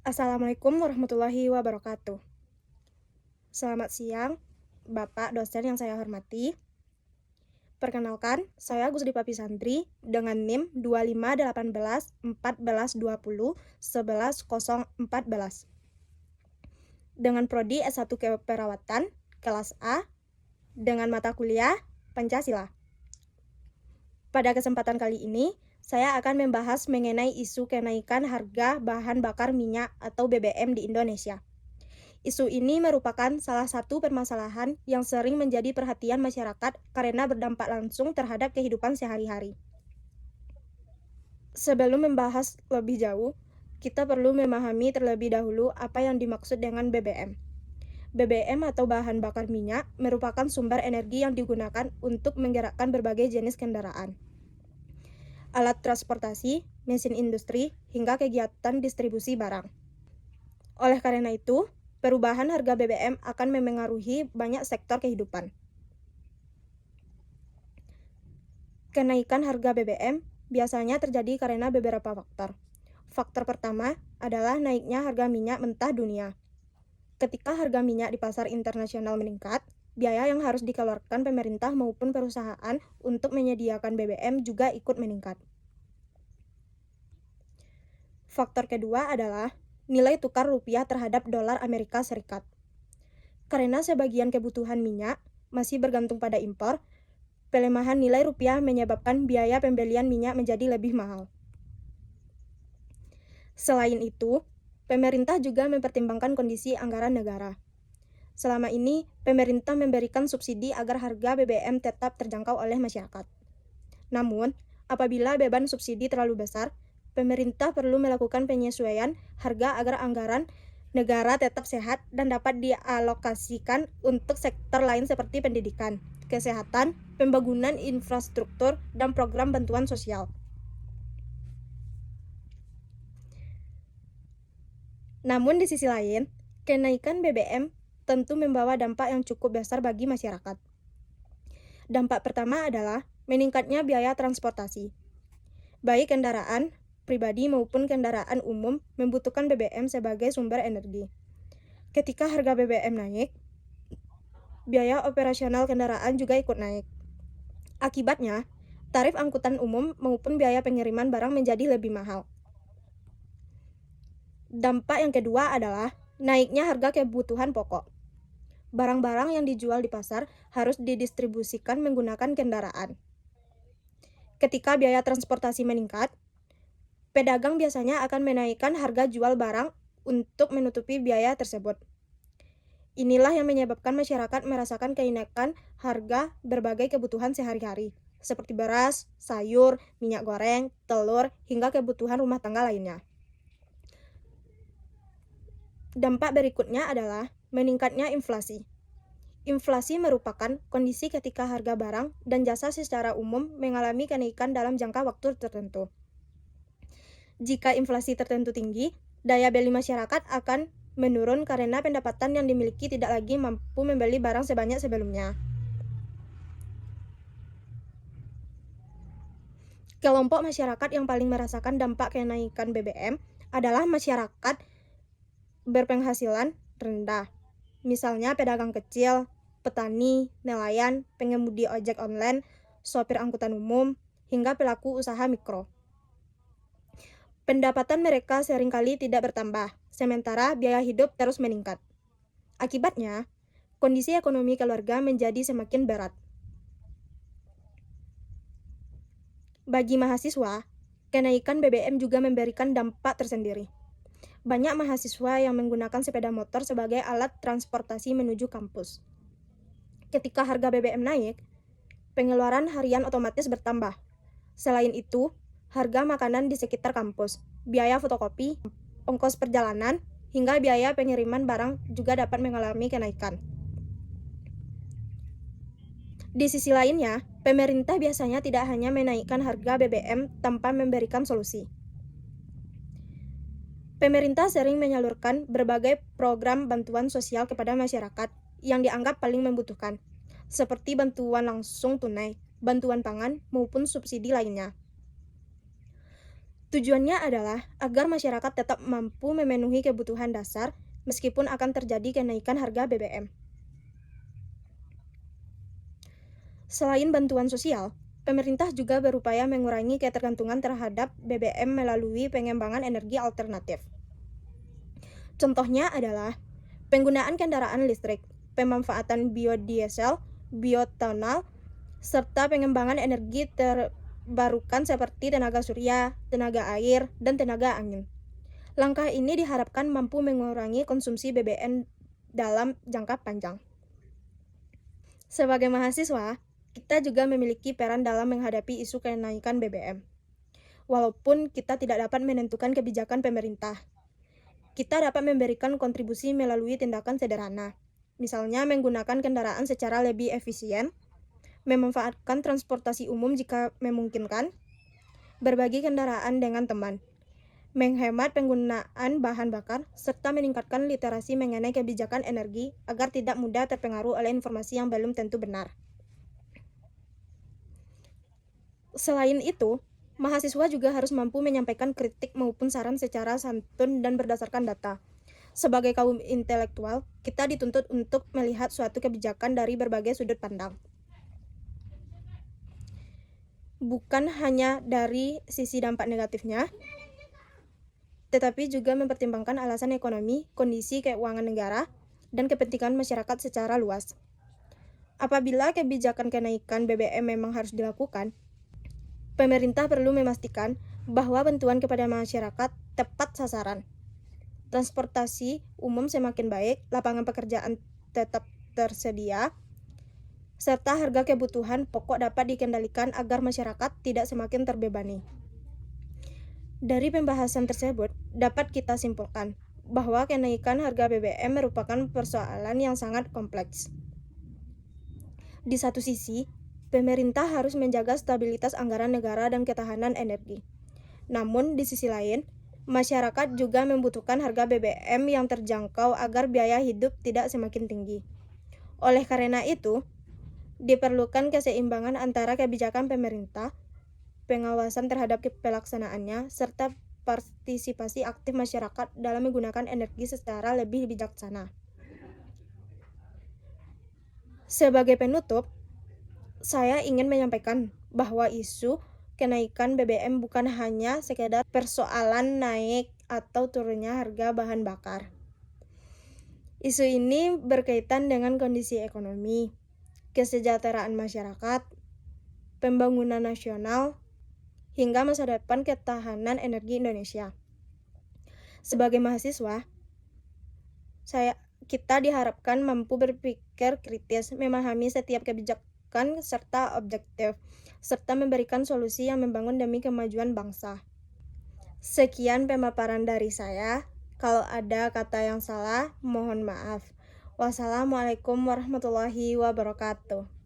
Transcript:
Assalamualaikum warahmatullahi wabarakatuh. Selamat siang, Bapak dosen yang saya hormati. Perkenalkan, saya Gusdipa Pisantri dengan NIM 25181420110014 dengan prodi S1 Keperawatan kelas A dengan mata kuliah Pancasila. Pada kesempatan kali ini, saya akan membahas mengenai isu kenaikan harga bahan bakar minyak atau BBM di Indonesia. Isu ini merupakan salah satu permasalahan yang sering menjadi perhatian masyarakat karena berdampak langsung terhadap kehidupan sehari-hari. Sebelum membahas lebih jauh, kita perlu memahami terlebih dahulu apa yang dimaksud dengan BBM. BBM atau bahan bakar minyak merupakan sumber energi yang digunakan untuk menggerakkan berbagai jenis kendaraan, alat transportasi, mesin industri, hingga kegiatan distribusi barang. Oleh karena itu, perubahan harga BBM akan memengaruhi banyak sektor kehidupan. Kenaikan harga BBM biasanya terjadi karena beberapa faktor. Faktor pertama adalah naiknya harga minyak mentah dunia. Ketika harga minyak di pasar internasional meningkat, biaya yang harus dikeluarkan pemerintah maupun perusahaan untuk menyediakan BBM juga ikut meningkat. Faktor kedua adalah nilai tukar rupiah terhadap dolar Amerika Serikat. Karena sebagian kebutuhan minyak masih bergantung pada impor, pelemahan nilai rupiah menyebabkan biaya pembelian minyak menjadi lebih mahal. Selain itu, pemerintah juga mempertimbangkan kondisi anggaran negara. Selama ini, pemerintah memberikan subsidi agar harga BBM tetap terjangkau oleh masyarakat. Namun, apabila beban subsidi terlalu besar, pemerintah perlu melakukan penyesuaian harga agar anggaran negara tetap sehat dan dapat dialokasikan untuk sektor lain seperti pendidikan, kesehatan, pembangunan infrastruktur, dan program bantuan sosial. Namun di sisi lain, kenaikan BBM tentu membawa dampak yang cukup besar bagi masyarakat. Dampak pertama adalah meningkatnya biaya transportasi. Baik kendaraan pribadi maupun kendaraan umum membutuhkan BBM sebagai sumber energi. Ketika harga BBM naik, biaya operasional kendaraan juga ikut naik. Akibatnya, tarif angkutan umum maupun biaya pengiriman barang menjadi lebih mahal. Dampak yang kedua adalah naiknya harga kebutuhan pokok. Barang-barang yang dijual di pasar harus didistribusikan menggunakan kendaraan. Ketika biaya transportasi meningkat, pedagang biasanya akan menaikkan harga jual barang untuk menutupi biaya tersebut. Inilah yang menyebabkan masyarakat merasakan kenaikan harga berbagai kebutuhan sehari-hari, seperti beras, sayur, minyak goreng, telur, hingga kebutuhan rumah tangga lainnya. Dampak berikutnya adalah meningkatnya inflasi. Inflasi merupakan kondisi ketika harga barang dan jasa secara umum mengalami kenaikan dalam jangka waktu tertentu. Jika inflasi tertentu tinggi, daya beli masyarakat akan menurun karena pendapatan yang dimiliki tidak lagi mampu membeli barang sebanyak sebelumnya. Kelompok masyarakat yang paling merasakan dampak kenaikan BBM adalah masyarakat berpenghasilan rendah. Misalnya pedagang kecil, petani, nelayan, pengemudi ojek online, sopir angkutan umum, hingga pelaku usaha mikro. Pendapatan mereka seringkali tidak bertambah, sementara biaya hidup terus meningkat. Akibatnya, kondisi ekonomi keluarga menjadi semakin berat. Bagi mahasiswa, kenaikan BBM juga memberikan dampak tersendiri. Banyak mahasiswa yang menggunakan sepeda motor sebagai alat transportasi menuju kampus. Ketika harga BBM naik, pengeluaran harian otomatis bertambah. Selain itu, harga makanan di sekitar kampus, biaya fotokopi, ongkos perjalanan, hingga biaya pengiriman barang juga dapat mengalami kenaikan. Di sisi lainnya, pemerintah biasanya tidak hanya menaikkan harga BBM tanpa memberikan solusi. Pemerintah sering menyalurkan berbagai program bantuan sosial kepada masyarakat yang dianggap paling membutuhkan, seperti bantuan langsung tunai, bantuan pangan, maupun subsidi lainnya. Tujuannya adalah agar masyarakat tetap mampu memenuhi kebutuhan dasar meskipun akan terjadi kenaikan harga BBM. Selain bantuan sosial, pemerintah juga berupaya mengurangi ketergantungan terhadap BBM melalui pengembangan energi alternatif. Contohnya adalah penggunaan kendaraan listrik, pemanfaatan biodiesel, bioetanol, serta pengembangan energi terbarukan seperti tenaga surya, tenaga air, dan tenaga angin. Langkah ini diharapkan mampu mengurangi konsumsi BBM dalam jangka panjang. Sebagai mahasiswa, kita juga memiliki peran dalam menghadapi isu kenaikan BBM. Walaupun kita tidak dapat menentukan kebijakan pemerintah, kita dapat memberikan kontribusi melalui tindakan sederhana. Misalnya menggunakan kendaraan secara lebih efisien, memanfaatkan transportasi umum jika memungkinkan, berbagi kendaraan dengan teman, menghemat penggunaan bahan bakar, serta meningkatkan literasi mengenai kebijakan energi agar tidak mudah terpengaruh oleh informasi yang belum tentu benar. Selain itu, mahasiswa juga harus mampu menyampaikan kritik maupun saran secara santun dan berdasarkan data. Sebagai kaum intelektual, kita dituntut untuk melihat suatu kebijakan dari berbagai sudut pandang. Bukan hanya dari sisi dampak negatifnya, tetapi juga mempertimbangkan alasan ekonomi, kondisi keuangan negara, dan kepentingan masyarakat secara luas. Apabila kebijakan kenaikan BBM memang harus dilakukan, pemerintah perlu memastikan bahwa bantuan kepada masyarakat tepat sasaran, transportasi umum semakin baik, lapangan pekerjaan tetap tersedia, serta harga kebutuhan pokok dapat dikendalikan agar masyarakat tidak semakin terbebani. Dari pembahasan tersebut, dapat kita simpulkan bahwa kenaikan harga BBM merupakan persoalan yang sangat kompleks. Di satu sisi, pemerintah harus menjaga stabilitas anggaran negara dan ketahanan energi. Namun, di sisi lain, masyarakat juga membutuhkan harga BBM yang terjangkau agar biaya hidup tidak semakin tinggi. Oleh karena itu, diperlukan keseimbangan antara kebijakan pemerintah, pengawasan terhadap pelaksanaannya, serta partisipasi aktif masyarakat dalam menggunakan energi secara lebih bijaksana. Sebagai penutup, saya ingin menyampaikan bahwa isu kenaikan BBM bukan hanya sekedar persoalan naik atau turunnya harga bahan bakar. Isu ini berkaitan dengan kondisi ekonomi, kesejahteraan masyarakat, pembangunan nasional, hingga masa depan ketahanan energi Indonesia. Sebagai mahasiswa, kita diharapkan mampu berpikir kritis, memahami setiap kebijakan serta objektif, serta memberikan solusi yang membangun demi kemajuan bangsa. Sekian pemaparan dari saya. Kalau ada kata yang salah, mohon maaf. Wassalamualaikum warahmatullahi wabarakatuh.